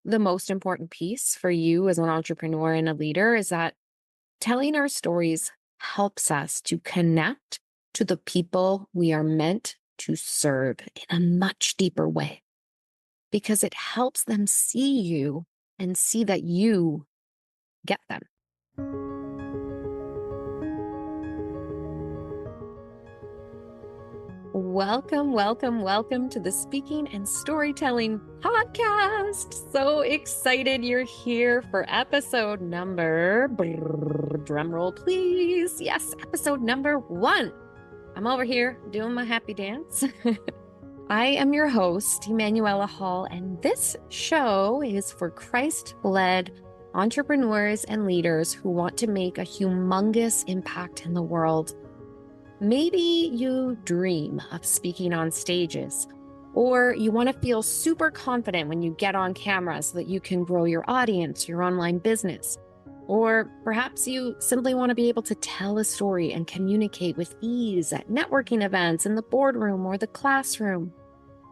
the most important piece for you as an entrepreneur and a leader is that telling our stories helps us to connect to the people we are meant to serve in a much deeper way because it helps them see you and see that you get them. Welcome to the Speaking and Storytelling Podcast. So excited you're here for episode number, drum roll please. Yes, episode number 1. I'm over here doing my happy dance. I am your host, Emanuela Hall, and this show is for Christ-led entrepreneurs and leaders who want to make a humongous impact in the world. Maybe you dream of speaking on stages, or you want to feel super confident when you get on camera so that you can grow your audience, your online business. Or perhaps you simply want to be able to tell a story and communicate with ease at networking events in the boardroom or the classroom.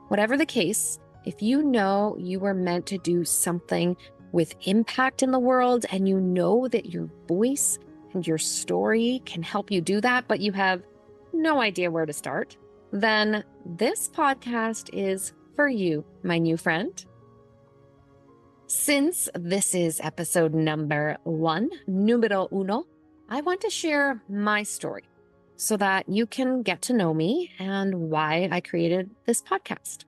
Whatever the case, if you know you were meant to do something with impact in the world and you know that your voice and your story can help you do that, but you have no idea where to start, then this podcast is for you, my new friend. Since this is episode number 1, numero uno, I want to share my story so that you can get to know me and why I created this podcast.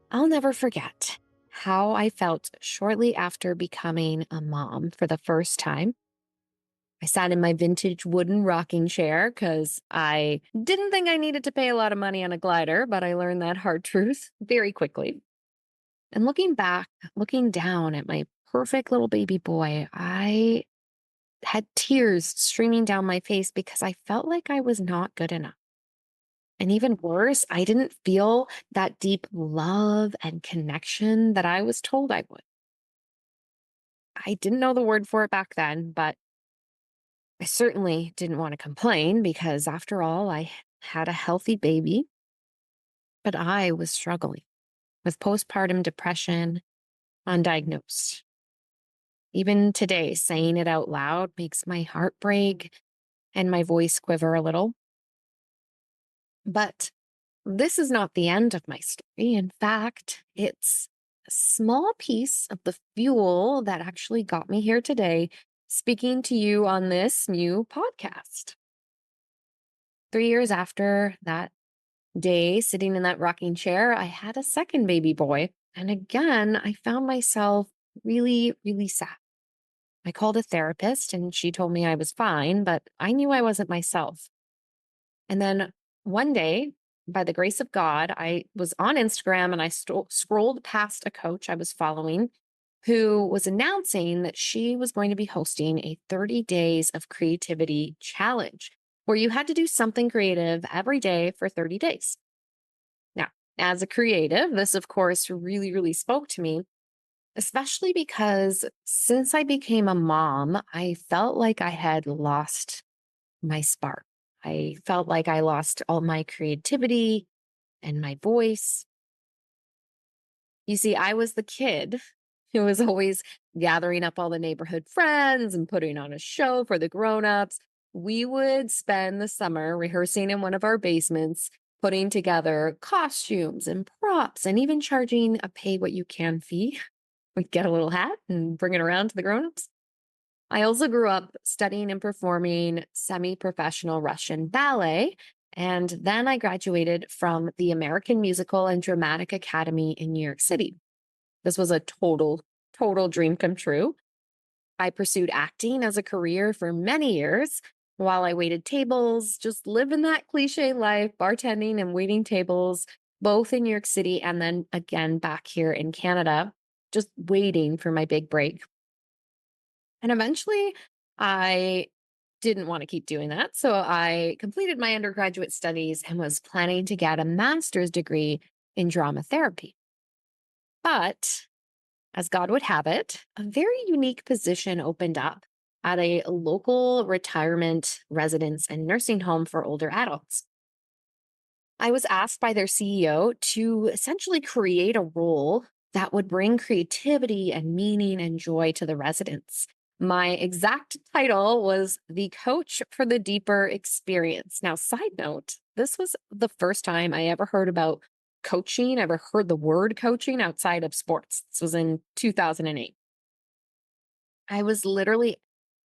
I'll never forget how I felt shortly after becoming a mom for the first time. I sat in my vintage wooden rocking chair because I didn't think I needed to pay a lot of money on a glider, but I learned that hard truth very quickly. And looking down at my perfect little baby boy, I had tears streaming down my face because I felt like I was not good enough. And even worse, I didn't feel that deep love and connection that I was told I would. I didn't know the word for it back then, but I certainly didn't want to complain because, after all, I had a healthy baby, but I was struggling with postpartum depression, undiagnosed. Even today, saying it out loud makes my heart break and my voice quiver a little. But this is not the end of my story. In fact, it's a small piece of the fuel that actually got me here today, speaking to you on this new podcast. 3 years after that day, sitting in that rocking chair, I had a second baby boy. And again, I found myself really, really sad. I called a therapist and she told me I was fine, but I knew I wasn't myself. And then one day, by the grace of God, I was on Instagram and I scrolled past a coach I was following who was announcing that she was going to be hosting a 30 days of creativity challenge where you had to do something creative every day for 30 days. Now, as a creative, this, of course, really, really spoke to me, especially because since I became a mom, I felt like I had lost my spark. I felt like I lost all my creativity and my voice. You see, I was the kid who was always gathering up all the neighborhood friends and putting on a show for the grown-ups. We would spend the summer rehearsing in one of our basements, putting together costumes and props, and even charging a pay-what-you-can fee. We'd get a little hat and bring it around to the grown-ups. I also grew up studying and performing semi-professional Russian ballet, and then I graduated from the American Musical and Dramatic Academy in New York City. This was a total dream come true. I pursued acting as a career for many years while I waited tables, just living that cliche life, bartending and waiting tables, both in New York City and then again back here in Canada, just waiting for my big break. And eventually, I didn't want to keep doing that. So I completed my undergraduate studies and was planning to get a master's degree in drama therapy. But as God would have it, a very unique position opened up at a local retirement residence and nursing home for older adults. I was asked by their CEO to essentially create a role that would bring creativity and meaning and joy to the residents. My exact title was the coach for the deeper experience. Now, side note, this was the first time I ever heard about coaching, ever heard the word coaching outside of sports. This was in 2008. I was literally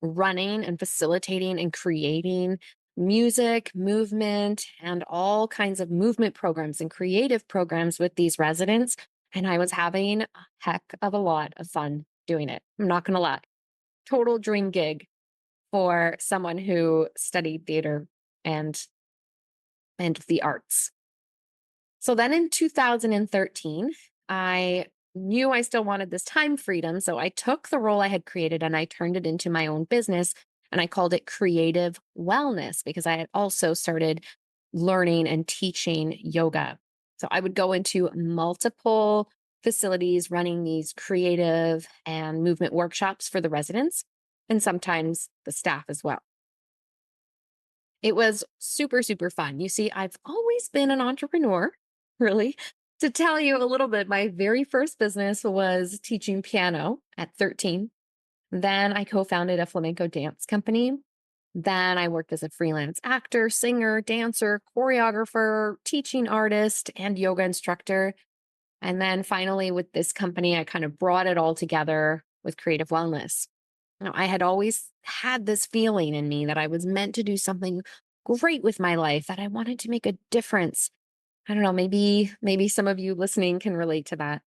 running and facilitating and creating music, movement, and all kinds of movement programs and creative programs with these residents. And I was having a heck of a lot of fun doing it. I'm not going to lie. Total dream gig for someone who studied theater and the arts. So then in 2013, I knew I still wanted this time freedom. So I took the role I had created and I turned it into my own business. And I called it Creative Wellness because I had also started learning and teaching yoga. So I would go into multiple facilities running these creative and movement workshops for the residents and sometimes the staff as well. It was super, super fun. You see, I've always been an entrepreneur, really. To tell you a little bit, my very first business was teaching piano at 13. Then I co founded a flamenco dance company. Then I worked as a freelance actor, singer, dancer, choreographer, teaching artist, and yoga instructor. And then finally, with this company, I kind of brought it all together with creative wellness. I had always had this feeling in me that I was meant to do something great with my life, that I wanted to make a difference. I don't know, maybe some of you listening can relate to that.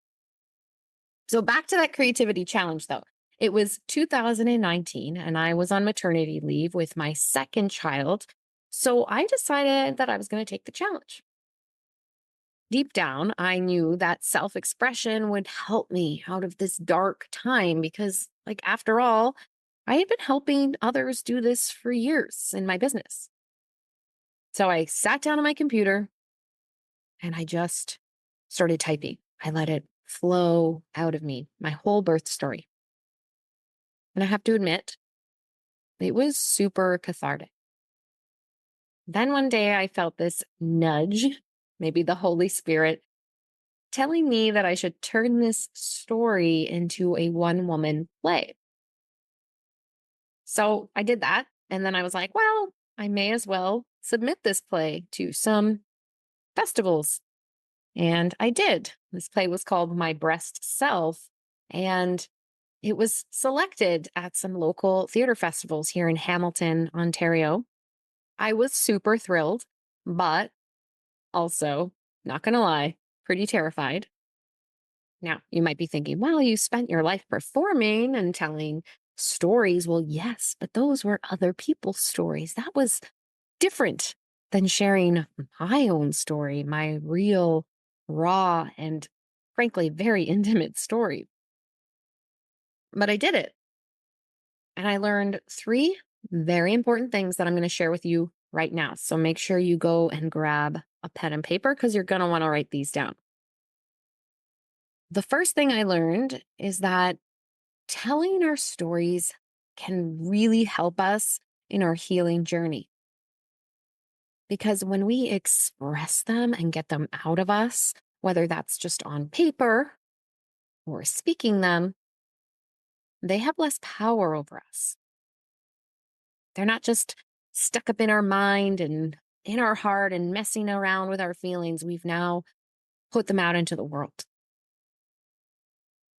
So back to that creativity challenge though. It was 2019 and I was on maternity leave with my second child. So I decided that I was going to take the challenge. Deep down, I knew that self expression would help me out of this dark time because, like, after all, I had been helping others do this for years in my business. So I sat down on my computer and I just started typing. I let it flow out of me, my whole birth story. And I have to admit, it was super cathartic. Then one day I felt this nudge, maybe the Holy Spirit, telling me that I should turn this story into a one woman play. So I did that. And then I was like, well, I may as well submit this play to some festivals. And I did. This play was called My Breast Self. And it was selected at some local theater festivals here in Hamilton, Ontario. I was super thrilled, but also, not going to lie, pretty terrified. Now, you might be thinking, well, you spent your life performing and telling stories. Well, yes, but those were other people's stories. That was different than sharing my own story, my real, raw, and frankly, very intimate story. But I did it. And I learned three very important things that I'm going to share with you right now. So make sure you go and grab a pen and paper because you're going to want to write these down. The first thing I learned is that telling our stories can really help us in our healing journey. Because when we express them and get them out of us, whether that's just on paper or speaking them, they have less power over us. They're not just stuck up in our mind and in our heart and messing around with our feelings. We've now put them out into the world.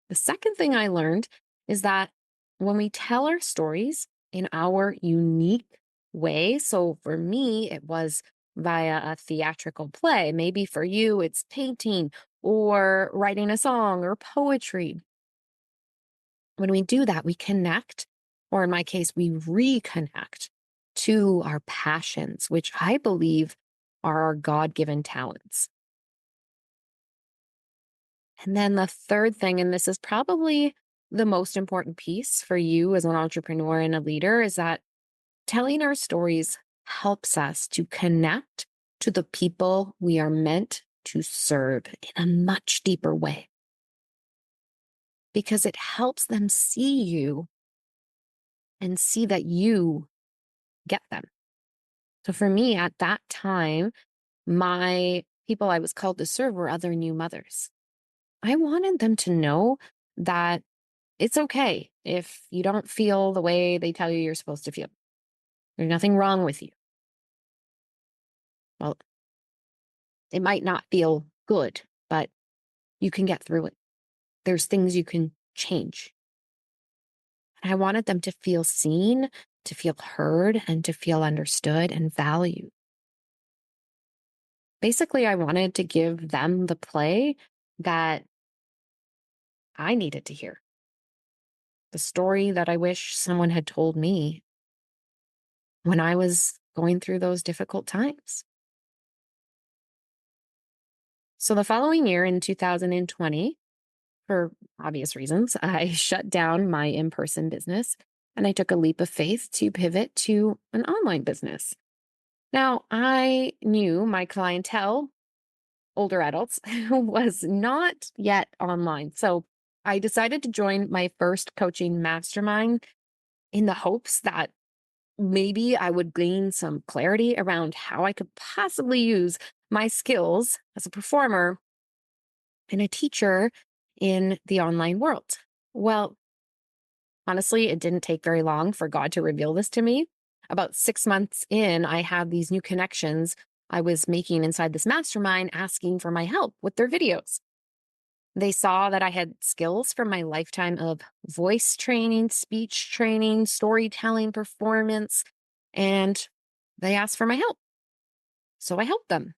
The second thing I learned is that when we tell our stories in our unique way, so for me, it was via a theatrical play. Maybe for you, it's painting or writing a song or poetry. When we do that, we connect, or in my case, we reconnect to our passions, which I believe are our God given talents. And then the third thing, and this is probably the most important piece for you as an entrepreneur and a leader, is that telling our stories helps us to connect to the people we are meant to serve in a much deeper way. Because it helps them see you and see that you get them. So for me at that time, my people I was called to serve were other new mothers. I wanted them to know that it's okay if you don't feel the way they tell you you're supposed to feel. There's nothing wrong with you. Well, it might not feel good, but you can get through it. There's things you can change. And I wanted them to feel seen, to feel heard, and to feel understood and valued. Basically, I wanted to give them the play that I needed to hear, the story that I wish someone had told me when I was going through those difficult times. So the following year in 2020, for obvious reasons, I shut down my in person business and I took a leap of faith to pivot to an online business. Now, I knew my clientele, older adults, was not yet online. So I decided to join my first coaching mastermind in the hopes that maybe I would gain some clarity around how I could possibly use my skills as a performer and a teacher in the online world. Well, honestly, it didn't take very long for God to reveal this to me. About 6 months in, I had these new connections I was making inside this mastermind asking for my help with their videos. They saw that I had skills from my lifetime of voice training, speech training, storytelling, performance, and they asked for my help. So I helped them.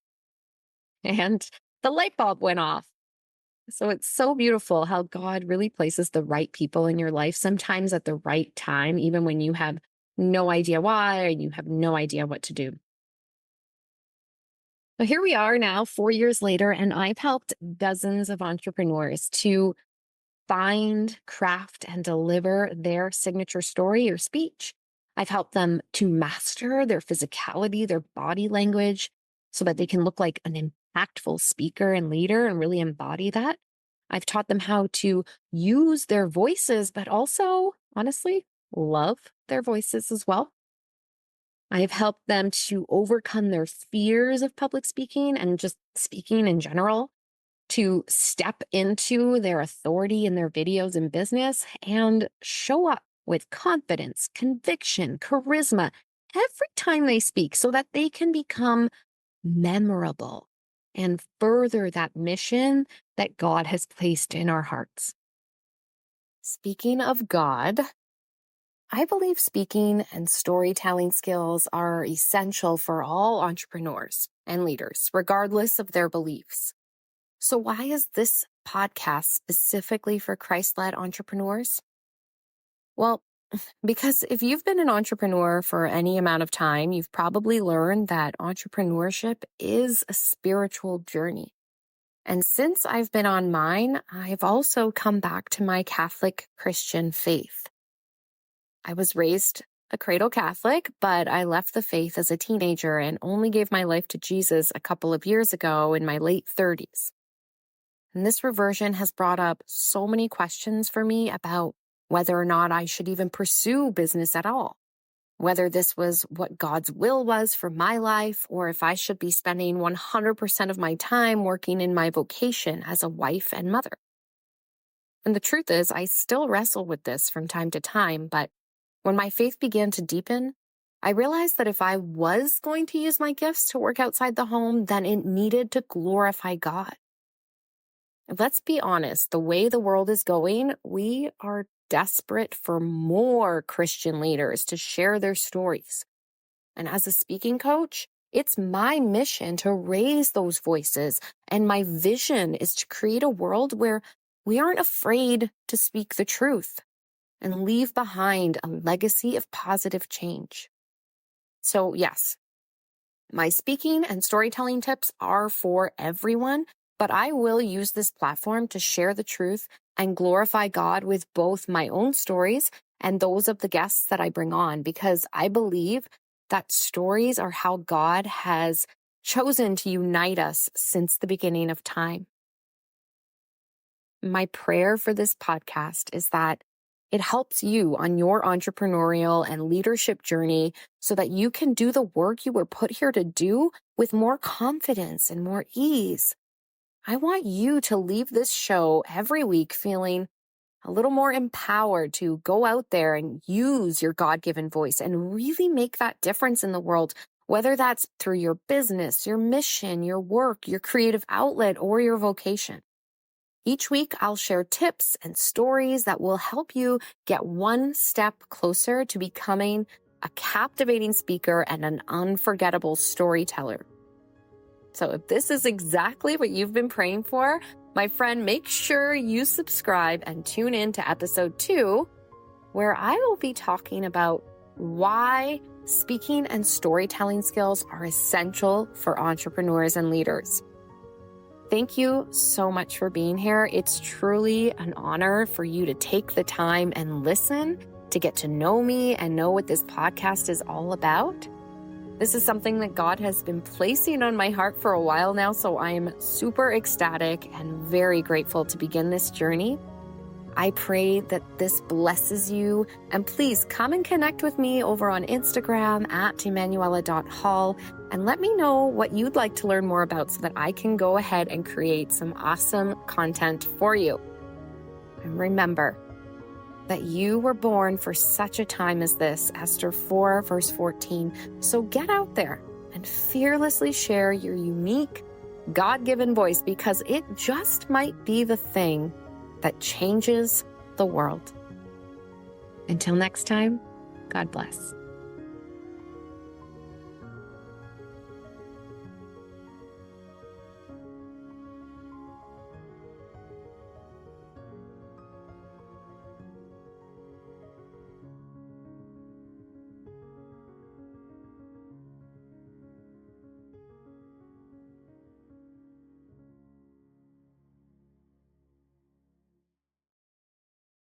And the light bulb went off. So it's so beautiful how God really places the right people in your life, sometimes at the right time, even when you have no idea why and you have no idea what to do. But here we are now, 4 years later, and I've helped dozens of entrepreneurs to find, craft, and deliver their signature story or speech. I've helped them to master their physicality, their body language, so that they can look like an impactful speaker and leader and really embody that. I've taught them how to use their voices, but also, honestly, love their voices as well. I've helped them to overcome their fears of public speaking and just speaking in general, to step into their authority in their videos and business and show up with confidence, conviction, charisma every time they speak so that they can become memorable and further that mission that God has placed in our hearts. Speaking of God, I believe speaking and storytelling skills are essential for all entrepreneurs and leaders, regardless of their beliefs. So why is this podcast specifically for Christ-led entrepreneurs? Well, because if you've been an entrepreneur for any amount of time, you've probably learned that entrepreneurship is a spiritual journey. And since I've been on mine, I've also come back to my Catholic Christian faith. I was raised a cradle Catholic, but I left the faith as a teenager and only gave my life to Jesus a couple of years ago in my late 30s. And this reversion has brought up so many questions for me about whether or not I should even pursue business at all, whether this was what God's will was for my life, or if I should be spending 100% of my time working in my vocation as a wife and mother. And the truth is, I still wrestle with this from time to time, but when my faith began to deepen, I realized that if I was going to use my gifts to work outside the home, then it needed to glorify God. Let's be honest, the way the world is going, we are desperate for more Christian leaders to share their stories. And as a speaking coach, it's my mission to raise those voices. And my vision is to create a world where we aren't afraid to speak the truth and leave behind a legacy of positive change. So yes, my speaking and storytelling tips are for everyone, but I will use this platform to share the truth and glorify God with both my own stories and those of the guests that I bring on, because I believe that stories are how God has chosen to unite us since the beginning of time. My prayer for this podcast is that it helps you on your entrepreneurial and leadership journey so that you can do the work you were put here to do with more confidence and more ease. I want you to leave this show every week feeling a little more empowered to go out there and use your God-given voice and really make that difference in the world, whether that's through your business, your mission, your work, your creative outlet, or your vocation. Each week, I'll share tips and stories that will help you get one step closer to becoming a captivating speaker and an unforgettable storyteller. So if this is exactly what you've been praying for, my friend, make sure you subscribe and tune in to episode 2, where I will be talking about why speaking and storytelling skills are essential for entrepreneurs and leaders. Thank you so much for being here. It's truly an honor for you to take the time and listen to get to know me and know what this podcast is all about. This is something that God has been placing on my heart for a while now, so I am super ecstatic and very grateful to begin this journey. I pray that this blesses you, and please come and connect with me over on Instagram at emanuela.hall and let me know what you'd like to learn more about so that I can go ahead and create some awesome content for you. And remember that you were born for such a time as this, Esther 4, verse 14. So get out there and fearlessly share your unique, God-given voice, because it just might be the thing that changes the world. Until next time, God bless.